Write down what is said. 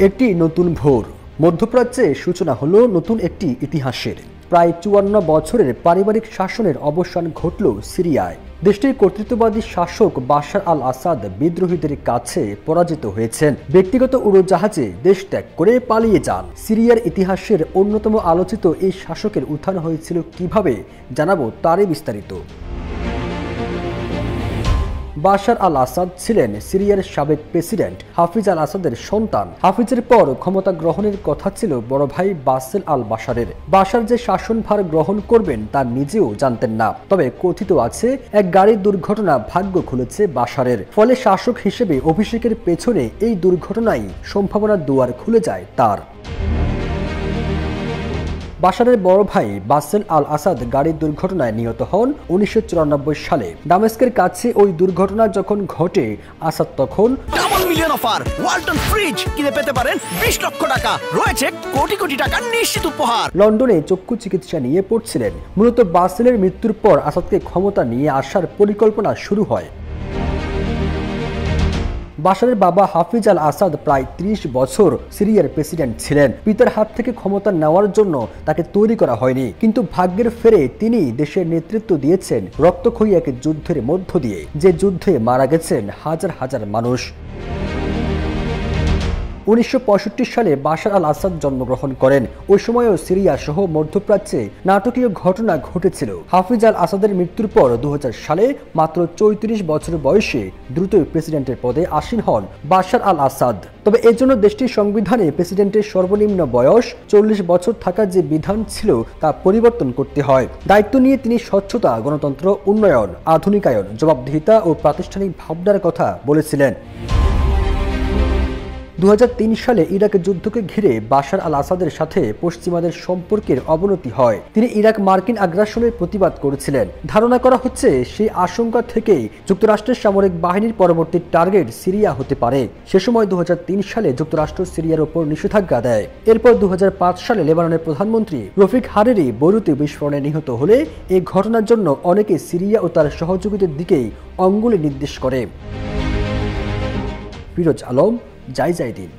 একটি নতুন ভোর। মধ্যপ্রাচ্যে সূচনা হলো নতুন একটি ইতিহাসের। প্রায় ৫৪ বছরের পারিবারিক শাসনের অবসান ঘটল সিরিয়ায়। দেশটির কর্তৃত্ববাদী শাসক বাশার আল আসাদ বিদ্রোহীদের কাছে পরাজিত হয়েছেন। ব্যক্তিগত উড়োজাহাজে দেশ ত্যাগ করে পালিয়ে যান। সিরিয়ার ইতিহাসের অন্যতম আলোচিত এই শাসকের উত্থান হয়েছিল কিভাবে, জানাবো তারই বিস্তারিত। বাশার আল আসাদ ছিলেন সিরিয়ার সাবেক প্রেসিডেন্ট হাফিজ আল আসাদের সন্তান। হাফিজের পর ক্ষমতা গ্রহণের কথা ছিল বড় ভাই বাসেল আল বাশারের। বাশার যে শাসনভার গ্রহণ করবেন তা নিজেও জানতেন না। তবে কথিত আছে এক গাড়ির দুর্ঘটনা ভাগ্য খুলেছে বাশারের, ফলে শাসক হিসেবে অভিষেকের পেছনে এই দুর্ঘটনাই সম্ভাবনার দুয়ার খুলে যায় তার। বাশারের বড় ভাই বাসেল আল আসাদ গাড়ির দুর্ঘটনায় নিহত হন ১৯৯৪ সালে। দামেস্কের কাছে ওই দুর্ঘটনা যখন ঘটে, আসাদ তখন double million offer Walton fridge কিনে পেতে পারেন ২০ লক্ষ টাকা, রয়েছে কোটি কোটি টাকার নিশ্চিত উপহার। লন্ডনে চক্ষু চিকিৎসা নিয়ে পড়ছিলেন। মূলত বাসেলের মৃত্যুর পর আসাদকে ক্ষমতা নিয়ে আসার পরিকল্পনা শুরু হয়। বাশারের বাবা হাফিজ আল আসাদ প্রায় ৩০ বছর সিরিয়ার প্রেসিডেন্ট ছিলেন। পিতার হাত থেকে ক্ষমতা নেওয়ার জন্য তাকে তৈরি করা হয়নি, কিন্তু ভাগ্যের ফেরে তিনি দেশের নেতৃত্ব দিয়েছেন রক্তক্ষয়ী এক যুদ্ধের মধ্য দিয়ে, যে যুদ্ধে মারা গেছেন হাজার হাজার মানুষ। ১৯৬৫ সালে বাশার আল আসাদ জন্মগ্রহণ করেন। ওই সময়ও সিরিয়া সহ মধ্যপ্রাচ্যে নাটকীয় ঘটনা ঘটেছিল। হাফিজ আল আসাদের মৃত্যুর পর ২০০০ সালে মাত্র ৩৪ বছর বয়সে দ্রুতই প্রেসিডেন্টের পদে আসীন হন বাশার আল আসাদ। তবে এর জন্য দেশটির সংবিধানে প্রেসিডেন্টের সর্বনিম্ন বয়স ৪০ বছর থাকার যে বিধান ছিল তা পরিবর্তন করতে হয়। দায়িত্ব নিয়ে তিনি স্বচ্ছতা, গণতন্ত্র, উন্নয়ন, আধুনিকায়ন, জবাবদিহিতা ও প্রাতিষ্ঠানিক ভাবনার কথা বলেছিলেন। ২০০৩ সালে ইরাকের যুদ্ধকে ঘিরে বাশার আল আসাদের সাথে পশ্চিমাদের সম্পর্কের অবনতি হয়। তিনি ইরাক মার্কিন আগ্রাসনের প্রতিবাদ করেছিলেন। ধারণা করা হচ্ছে সেই আশঙ্কা থেকেই যুক্তরাষ্ট্রের সামরিক বাহিনীর পরবর্তী টার্গেট সিরিয়া হতে পারে। সে সময় ২০০৩ সালে যুক্তরাষ্ট্র সিরিয়ার ওপর নিষেধাজ্ঞা দেয়। এরপর ২০০৫ সালে লেবাননের প্রধানমন্ত্রী রফিক হারিরি বৈরুতে বিস্ফোরণে নিহত হলে এই ঘটনার জন্য অনেকে সিরিয়া ও তার সহযোগীদের দিকেই অঙ্গুলি নির্দেশ করে। ফিরোজ আলম, জয় জয় দিন।